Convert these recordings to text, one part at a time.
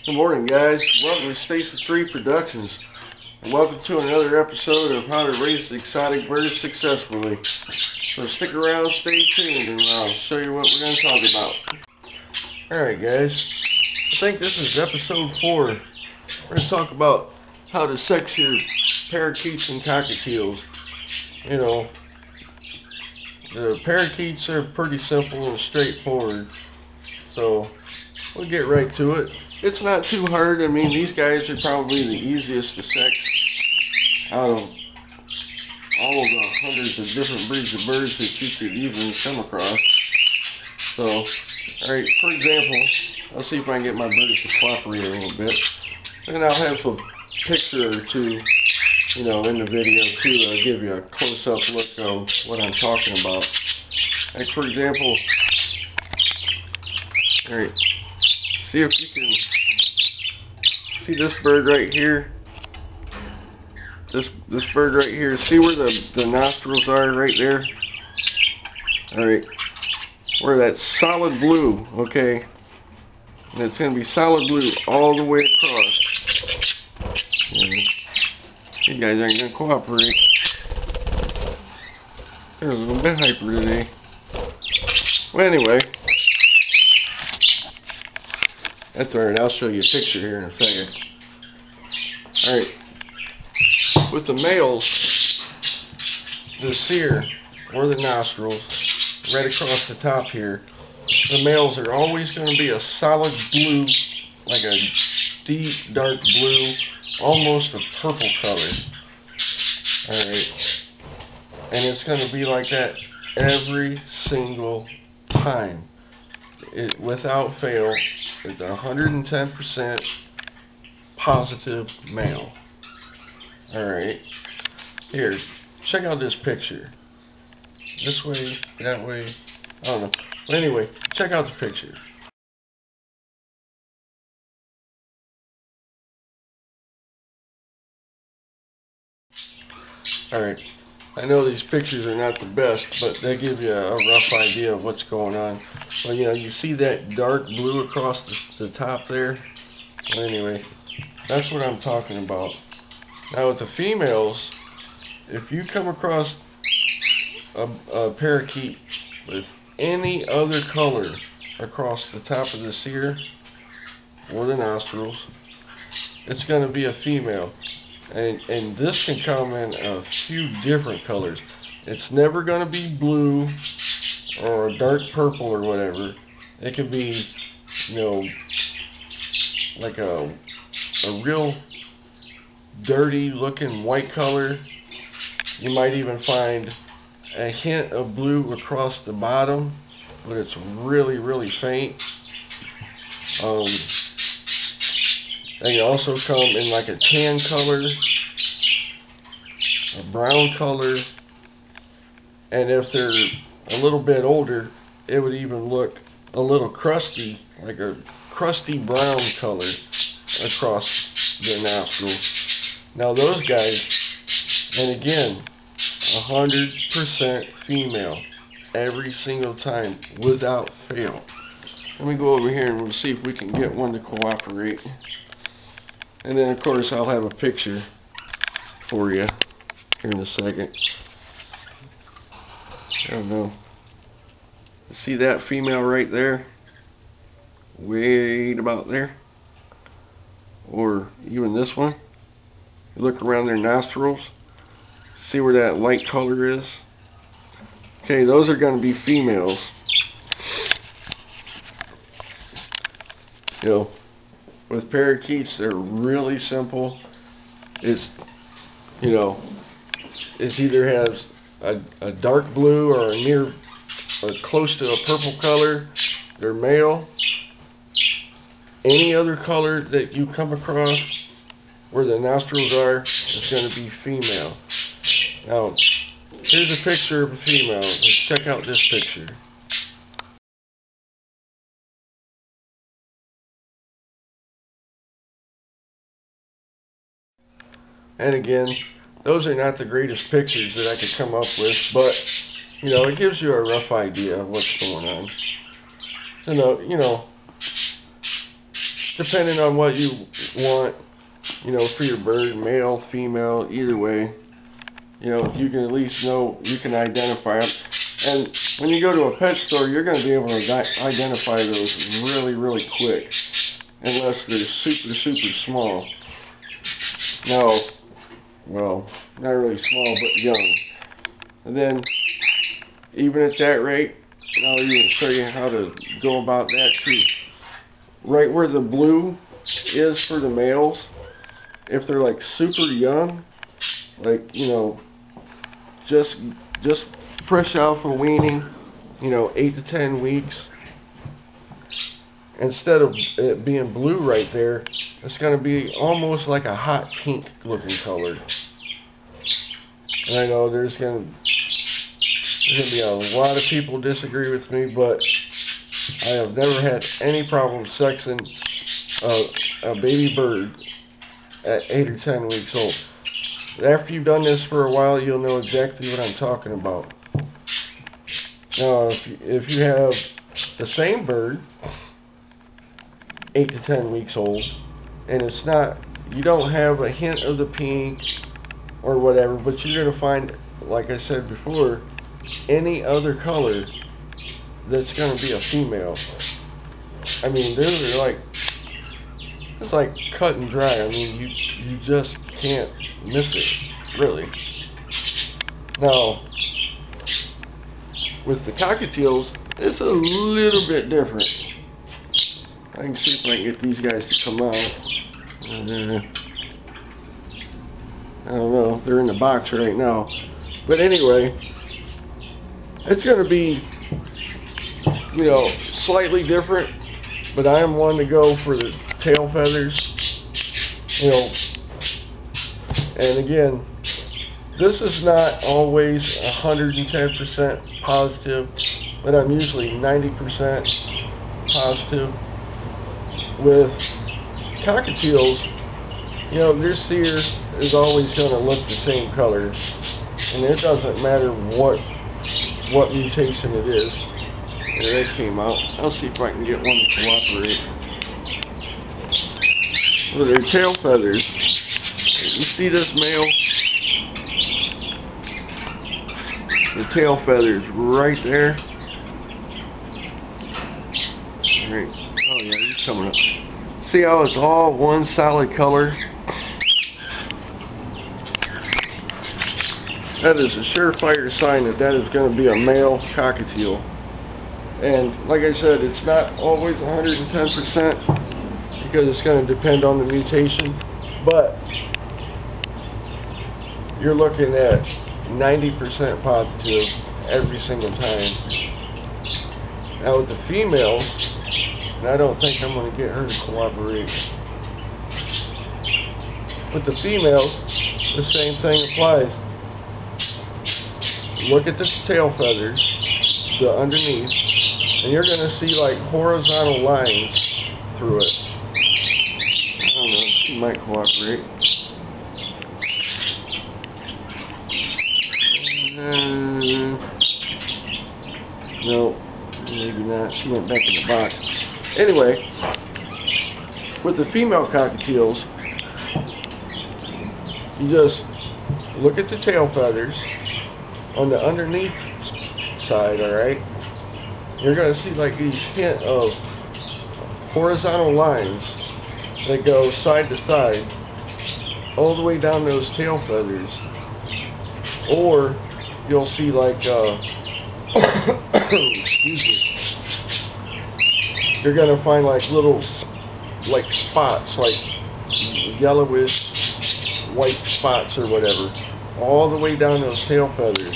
Good morning, guys. Welcome to Station 3 Productions. And welcome to another episode of How to Raise Exotic Birds Successfully. So stick around, stay tuned, and I'll show you what we're going to talk about. Alright, guys. I think this is episode 4. We're going to talk about how to sex your parakeets and cockatiels. You know, the parakeets are pretty simple and straightforward. So we'll get right to it. It's not too hard. I mean, these guys are probably the easiest to sex out of all of the hundreds of different breeds of birds that you could even come across. So, alright, for example, let's see if I can get my birds to cooperate a little bit. And I'll have a picture or two, you know, in the video too. I'll give you a close-up look of what I'm talking about. Like, for example, alright, see if you can see this bird right here. This bird right here. See where the nostrils are right there? Alright. Where that solid blue, okay? And it's going to be solid blue all the way across. You guys aren't going to cooperate. They're a little bit hyper today. Well, anyway. That's alright, I'll show you a picture here in a second. Alright. With the males, this here, or the nostrils, right across the top here, the males are always going to be a solid blue, like a deep dark blue, almost a purple color. Alright. And it's going to be like that every single time. Without fail, it's 110% positive male. Alright. Here, check out this picture. This way, that way, I don't know. But anyway, check out the picture. Alright. I know these pictures are not the best, but they give you a rough idea of what's going on. Well, you know, you see that dark blue across the top there? Well, anyway, that's what I'm talking about. Now with the females, if you come across a parakeet with any other color across the top of this ear or the nostrils, it's going to be a female. And this can come in a few different colors. It's never going to be blue or a dark purple or whatever. It can be, you know, like a real dirty looking white color. You might even find a hint of blue across the bottom, but it's really, really faint. They can also come in like a tan color, a brown color, and if they're a little bit older, it would even look a little crusty, like a crusty brown color across their nostrils. Now those guys, and again, 100% female every single time without fail. Let me go over here and we'll see if we can get one to cooperate. And then of course I'll have a picture for you here in a second. I don't know. See that female right there? Way about there? Or even this one? You look around their nostrils. See where that light color is? Okay, those are going to be females. You know, with parakeets, they're really simple. It's, you know, it either has a dark blue or close to a purple color. They're male. Any other color that you come across where the nostrils are is going to be female. Now, here's a picture of a female. Let's check out this picture. And again, those are not the greatest pictures that I could come up with, but, you know, it gives you a rough idea of what's going on. So, you know, depending on what you want, you know, for your bird, male, female, either way, you know, you can at least know, you can identify them. And when you go to a pet store, you're going to be able to identify those really, really quick, unless they're super, super small. No, well, not really small, but young. And then, even at that rate, I'll even show you how to go about that too. Right where the blue is for the males, if they're like super young, like, you know, just fresh alpha weaning, you know, 8 to 10 weeks, instead of it being blue right there, it's going to be almost like a hot pink looking color. And I know there's going to be a lot of people disagree with me, but I have never had any problem sexing a baby bird at 8 or 10 weeks old. After you've done this for a while, you'll know exactly what I'm talking about. Now, if you have the same bird, 8 to 10 weeks old, and it's not, you don't have a hint of the pink or whatever, but you're going to find, like I said before, any other color that's going to be a female. I mean, they're like, it's like cut and dry. I mean, you just can't miss it, really. Now, with the cockatiels, it's a little bit different. I can see if I can get these guys to come out. I don't know, they're in the box right now. But anyway, it's going to be, you know, slightly different, but I am one to go for the tail feathers, you know. And again, this is not always 110% positive, but I'm usually 90% positive. With cockatiels, you know, their cere is always going to look the same color, and it doesn't matter what mutation it is. There, that came out. I'll see if I can get one to cooperate. With their tail feathers, you see this male? The tail feathers right there. Right. Oh yeah, he's coming up. See how it's all one solid color? That is a surefire sign that that is going to be a male cockatiel. And like I said, it's not always 110% because it's going to depend on the mutation, but you're looking at 90% positive every single time. Now with the females, and I don't think I'm going to get her to cooperate. With the females, the same thing applies. Look at the tail feathers, the underneath, and you're going to see like horizontal lines through it. I don't know, she might cooperate. No, maybe not. She went back in the box. Anyway, with the female cockatiels, you just look at the tail feathers on the underneath side, alright? You're going to see like these hint of horizontal lines that go side to side all the way down those tail feathers. Or you'll see like excuse me, you're going to find like little like spots, like yellowish white spots or whatever, all the way down those tail feathers.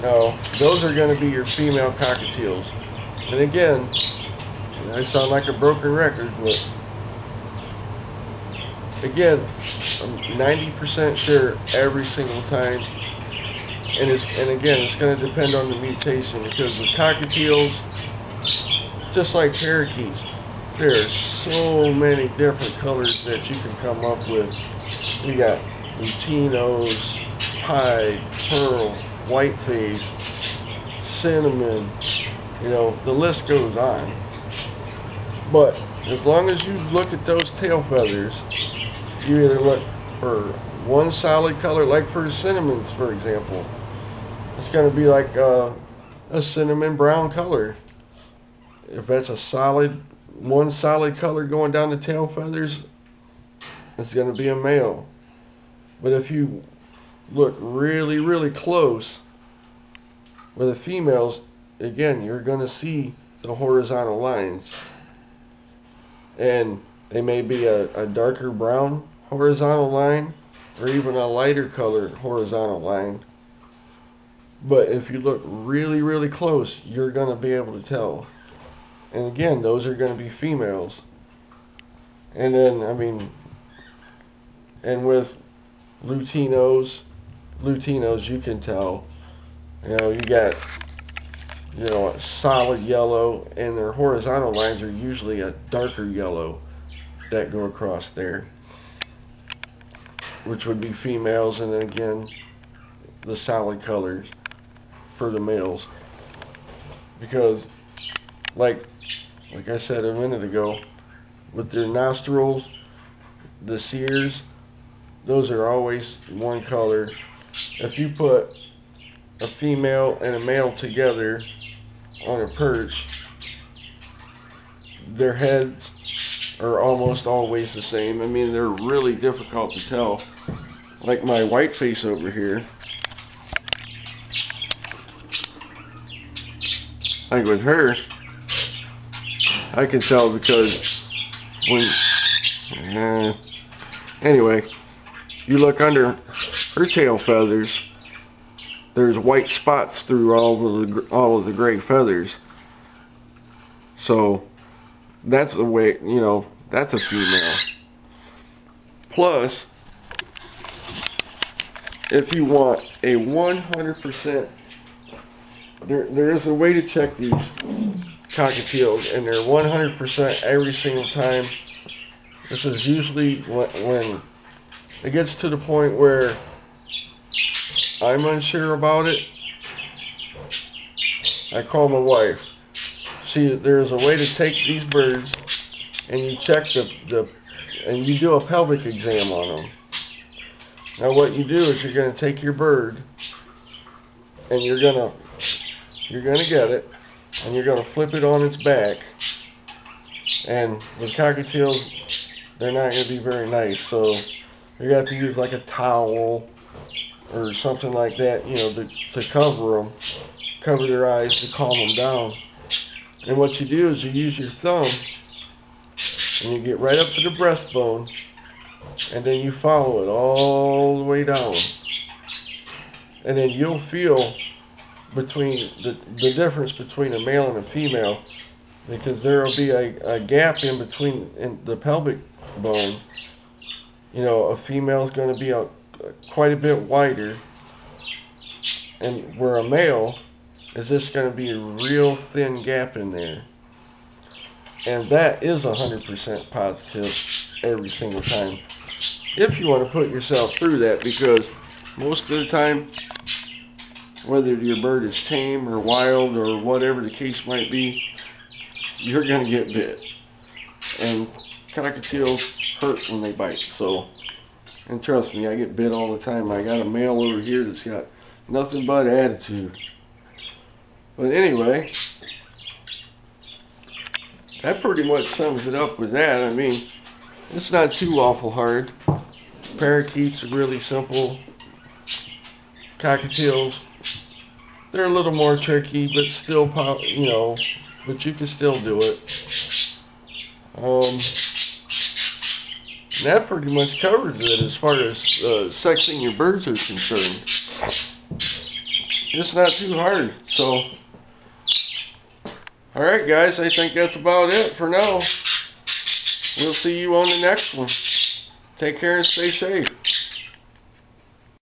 Now, those are going to be your female cockatiels. And again, I sound like a broken record, but again, I'm 90% sure every single time. And again, it's going to depend on the mutation, because with cockatiels, just like parakeets, there are so many different colors that you can come up with. You got Latinos, pied, pearl, whiteface, cinnamon, you know, the list goes on. But as long as you look at those tail feathers, you either look for one solid color, like for cinnamons, for example. It's going to be like a cinnamon brown color. If that's one solid color going down the tail feathers, it's going to be a male. But if you look really, really close with the females, again, you're going to see the horizontal lines. And they may be a darker brown horizontal line or even a lighter color horizontal line. But if you look really, really close, you're going to be able to tell. And again, those are going to be females. And then, and with Lutinos, you can tell. You got, a solid yellow, and their horizontal lines are usually a darker yellow that go across there, which would be females, and then again, the solid colors for the males. Because, like I said a minute ago, with their nostrils, the sears, those are always one color. If you put a female and a male together on a perch, their heads are almost always the same. They're really difficult to tell. Like my white face over here. Like with her, I can tell because anyway, you look under her tail feathers, there's white spots through all of the gray feathers. So that's the way, that's a female. Plus, if you want a 100%, there is a way to check these cockatiels, and they're 100% every single time. This is usually when it gets to the point where I'm unsure about it. I call my wife. There's a way to take these birds and you check and you do a pelvic exam on them. Now what you do is you're going to take your bird and you're going to get it and you're going to flip it on its back. And with cockatiels, they're not going to be very nice, so you got to use like a towel or something like that, to cover them, cover their eyes to calm them down. And what you do is you use your thumb and you get right up to the breastbone, and then you follow it all the way down. And then you'll feel between the difference between a male and a female, because there will be a gap in between the pelvic bone. A female is going to be quite a bit wider, and where a male is just going to be a real thin gap in there. And that is 100% positive every single time. If you want to put yourself through that, because most of the time, whether your bird is tame or wild or whatever the case might be, you're going to get bit. And cockatiels hurt when they bite. And trust me, I get bit all the time. I got a male over here that's got nothing but attitude. But anyway, that pretty much sums it up with that. It's not too awful hard. Parakeets are really simple. Cockatiels, they're a little more tricky, but still, but you can still do it. That pretty much covers it as far as sexing your birds are concerned. It's not too hard. So, alright guys, I think that's about it for now. We'll see you on the next one. Take care and stay safe.